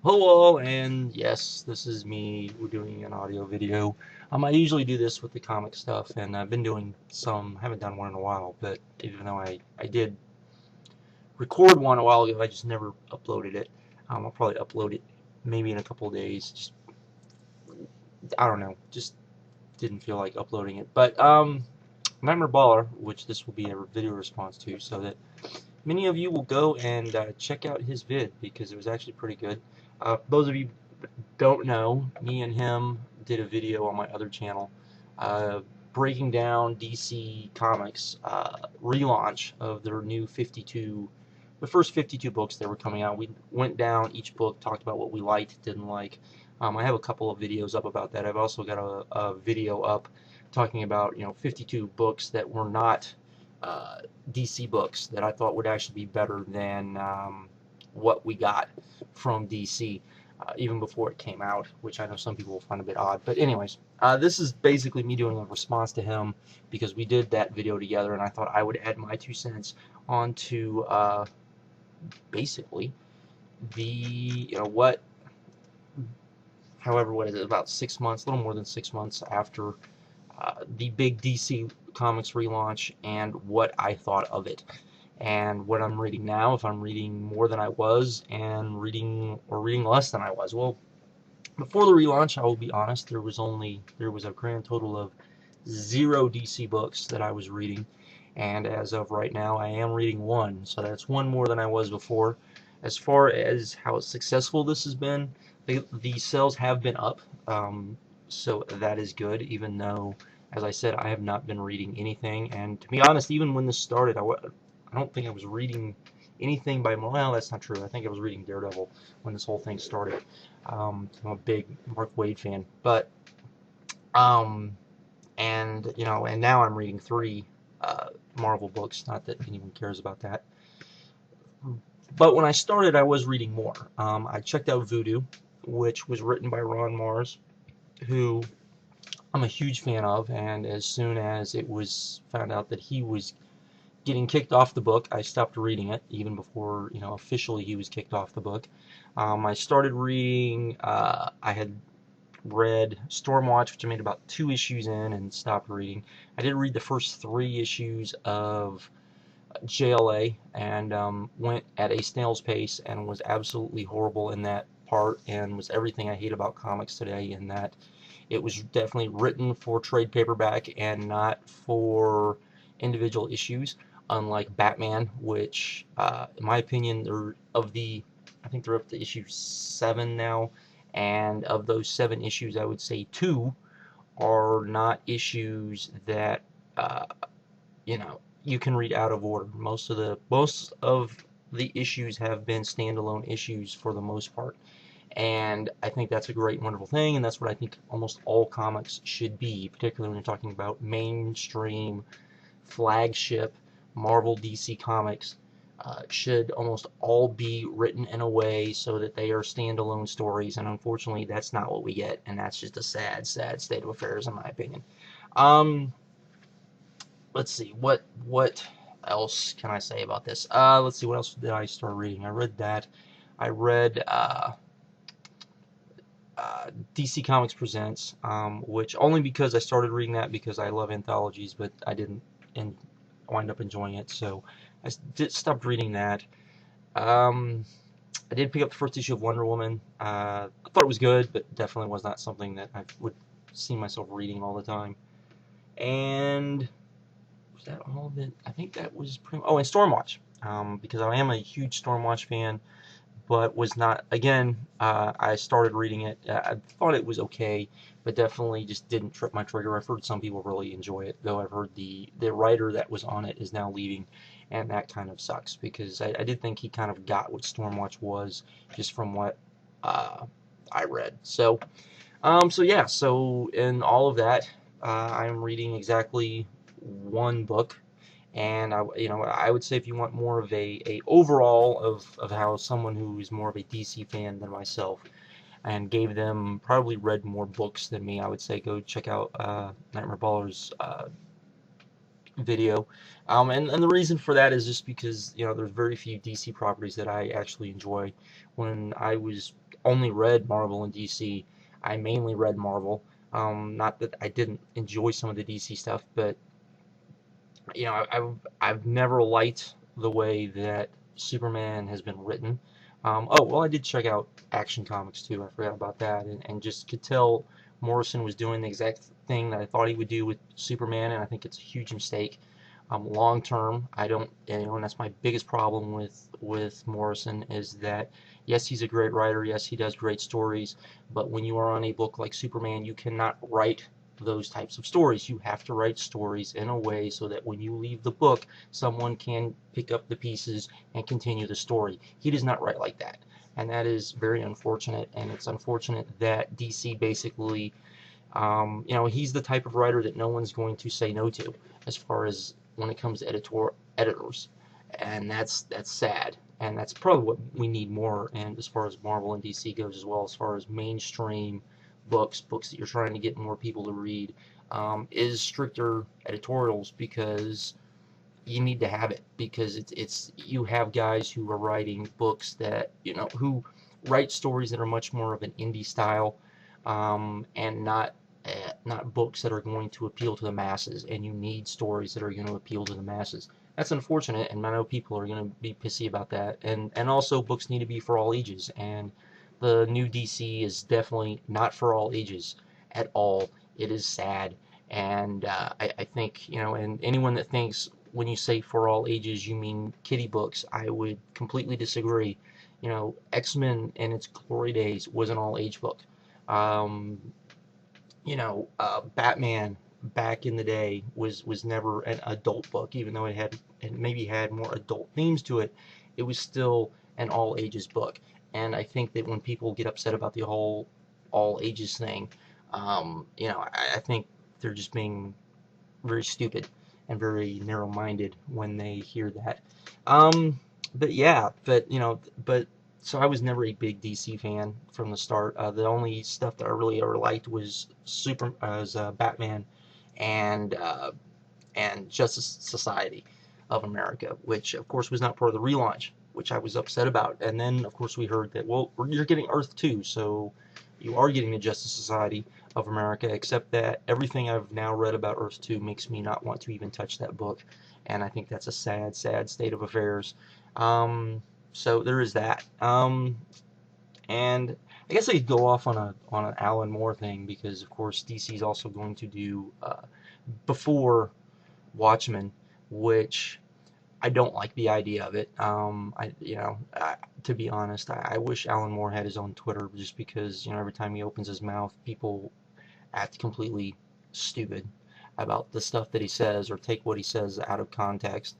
Hello, and yes, this is me. We're doing an audio video. I usually do this with the comic stuff, and I've been doing some, haven't done one in a while, but even though I did record one a while ago, I just never uploaded it. I'll probably upload it maybe in a couple of days. Just, I don't know, just didn't feel like uploading it. But, Nightmare Baller, which this will be a video response to, so that many of you will go and check out his vid, because it was actually pretty good. Those of you don't know, me and him did a video on my other channel breaking down DC Comics relaunch of their new 52, the first 52 books that were coming out. We went down each book, talked about what we liked, didn't like. I have a couple of videos up about that. I've also got a video up talking about 52 books that were not DC books that I thought would actually be better than what we got from DC. Even before it came out, which I know some people will find a bit odd. But anyways, this is basically me doing a response to him because we did that video together, and I thought I would add my 2 cents onto basically the what is it, about 6 months, a little more than 6 months after the big DC Comics relaunch, and what I thought of it. And what I'm reading now, if I'm reading more than I was, and reading less than I was. Well, before the relaunch, I will be honest, there was a grand total of 0 DC books that I was reading, and as of right now, I am reading 1, so that's 1 more than I was before. As far as how successful this has been, the sales have been up, so that is good, even though, as I said, I have not been reading anything. And to be honest, even when this started, I don't think I was reading anything by, well, that's not true. I think I was reading Daredevil when this whole thing started. I'm a big Mark Waid fan, but and now I'm reading 3 Marvel books. Not that anyone cares about that. But when I started, I was reading more. I checked out Voodoo, which was written by Ron Mars, who I'm a huge fan of, and as soon as it was found out that he was getting kicked off the book, I stopped reading it, even before, officially he was kicked off the book. I started reading, I had read Stormwatch, which I made about 2 issues in and stopped reading. I did read the first 3 issues of JLA, and went at a snail's pace, and was absolutely horrible in that part, and was everything I hate about comics today, in that it was definitely written for trade paperback and not for individual issues, unlike Batman, which, in my opinion, I think they're up to issue 7 now, and of those 7 issues, I would say 2 are not issues that, you can read out of order. Most of the issues have been standalone issues for the most part. And I think that's a great, wonderful thing, and that's what I think almost all comics should be, particularly when you're talking about mainstream, flagship Marvel DC comics. Should almost all be written in a way so that they are standalone stories, and unfortunately that's not what we get, and that's just a sad, sad state of affairs in my opinion. Let's see, what else can I say about this? Let's see, what else did I start reading? I read that. I read DC Comics Presents, which only because I started reading that because I love anthologies, but I didn't wind up enjoying it, so I stopped reading that. I did pick up the first issue of Wonder Woman. I thought it was good, but definitely was not something that I would see myself reading all the time. And was that all of it? I think that was pretty. Oh, and Stormwatch, because I am a huge Stormwatch fan, but was not, again, I started reading it, I thought it was okay, but definitely just didn't trip my trigger. I've heard some people really enjoy it, though I've heard the writer that was on it is now leaving, and that kind of sucks, because I did think he kind of got what Stormwatch was, just from what I read. So yeah, so in all of that, I'm reading exactly 1 book. And I would say if you want more of a overall of how someone who is more of a DC fan than myself, and gave them, probably read more books than me, I would say go check out Nightmare Baller's video. And the reason for that is just because there's very few DC properties that I actually enjoy. When I was only read Marvel and DC. I mainly read Marvel. Not that I didn't enjoy some of the DC stuff, but you know, I've never liked the way that Superman has been written. Oh, well, I did check out Action Comics too. I forgot about that, and just could tell Morrison was doing the exact thing that I thought he would do with Superman, and I think it's a huge mistake. Long term, I don't, you know, and that's my biggest problem with Morrison is that yes, he's a great writer, yes, he does great stories, but when you are on a book like Superman, you cannot write those types of stories. You have to write stories in a way so that when you leave the book, someone can pick up the pieces and continue the story. He does not write like that, and that is very unfortunate. And it's unfortunate that DC basically, you know, he's the type of writer that no one's going to say no to, as far as when it comes to editors, and that's sad. And that's probably what we need more. And as far as Marvel and DC goes, as well as far as mainstream books that you're trying to get more people to read, is stricter editorials, because you need to have it, because it's you have guys who are writing books that, you know, who write stories that are much more of an indie style, and not books that are going to appeal to the masses, and you need stories that are going to appeal to the masses. That's unfortunate, and I know people are going to be pissy about that, and also books need to be for all ages, and the new DC is definitely not for all ages at all. It is sad, and I think, you know, and anyone that thinks when you say for all ages you mean kiddie books, I would completely disagree. You know, X-Men in its glory days was an all age book. Um, you know, Batman back in the day was never an adult book, even though it maybe had more adult themes to it. It was still an all ages book, and I think that when people get upset about the whole all ages thing, you know, I think they're just being very stupid and very narrow-minded when they hear that. Um, but yeah, but you know, but so I was never a big DC fan from the start. The only stuff that I really ever liked was Batman and uh, and Justice Society of America, which of course was not part of the relaunch, which I was upset about. And then of course we heard that, well, you're getting Earth 2, so you are getting the Justice Society of America, except that everything I've now read about Earth 2 makes me not want to even touch that book, and I think that's a sad, sad state of affairs. So there is that. And I guess I could go off on an Alan Moore thing, because of course DC is also going to do before Watchmen, which I don't like the idea of it. To be honest, I wish Alan Moore had his own Twitter, just because, you know, every time he opens his mouth, people act completely stupid about the stuff that he says, or take what he says out of context.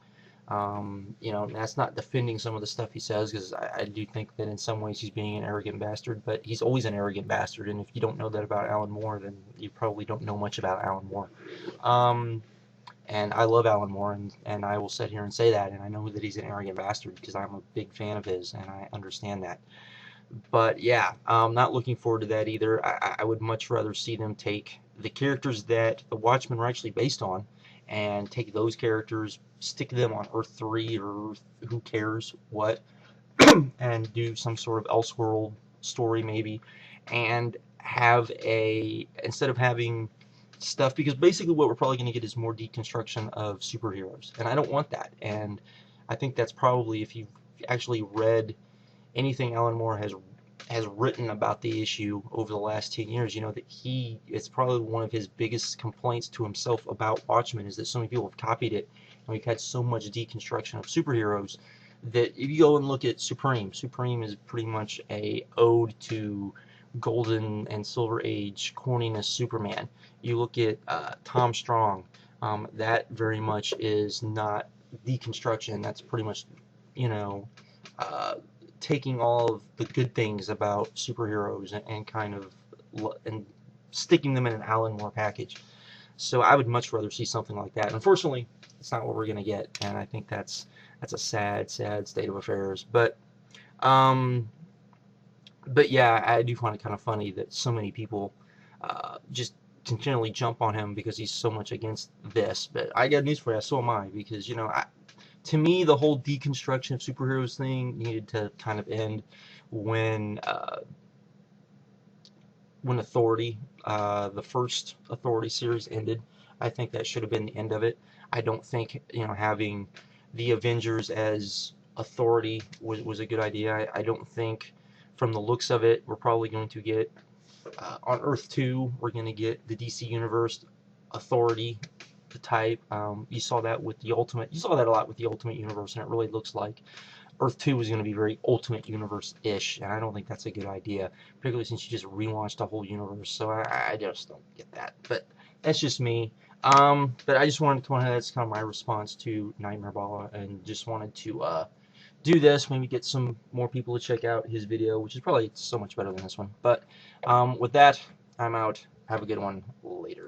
You know, that's not defending some of the stuff he says, because I do think that in some ways he's being an arrogant bastard, but he's always an arrogant bastard, and if you don't know that about Alan Moore, then you probably don't know much about Alan Moore. Um, and I love Alan Moore, and I will sit here and say that, and I know that he's an arrogant bastard because I'm a big fan of his, and I understand that. But yeah, I'm not looking forward to that either. I would much rather see them take the characters that the Watchmen are actually based on, and take those characters, stick them on Earth 3 or who cares what, and do some sort of Elseworld story maybe, and have instead of having stuff, because basically what we're probably going to get is more deconstruction of superheroes, and I don't want that. And I think that's probably, if you've actually read anything Alan Moore has written about the issue over the last 10 years, you know that it's probably one of his biggest complaints to himself about Watchmen, is that so many people have copied it, and we've had so much deconstruction of superheroes, that if you go and look at Supreme is pretty much a ode to golden and silver age corniness Superman. You look at Tom Strong, that very much is not deconstruction. That's pretty much, you know, uh, taking all of the good things about superheroes and kind of and sticking them in an Alan Moore package. So I would much rather see something like that. Unfortunately, it's not what we're going to get, and I think that's a sad, sad state of affairs. Um, but yeah, I do find it kind of funny that so many people just continually jump on him because he's so much against this. But I got news for you, so am I, because, you know, to me, the whole deconstruction of superheroes thing needed to kind of end when when Authority, the first Authority series ended. I think that should have been the end of it. I don't think, having the Avengers as Authority was a good idea. I don't think, from the looks of it, we're probably going to get, on Earth 2, we're going to get the DC Universe Authority type. You saw that with the Ultimate, you saw that a lot with the Ultimate Universe, and it really looks like Earth 2 is going to be very Ultimate Universe-ish, and I don't think that's a good idea, particularly since you just relaunched a whole universe, so I just don't get that. But that's just me. But I just wanted to, that's kind of my response to Nightmare Bala, and just wanted to do this, maybe get some more people to check out his video, which is probably so much better than this one. But with that, I'm out. Have a good one. Later.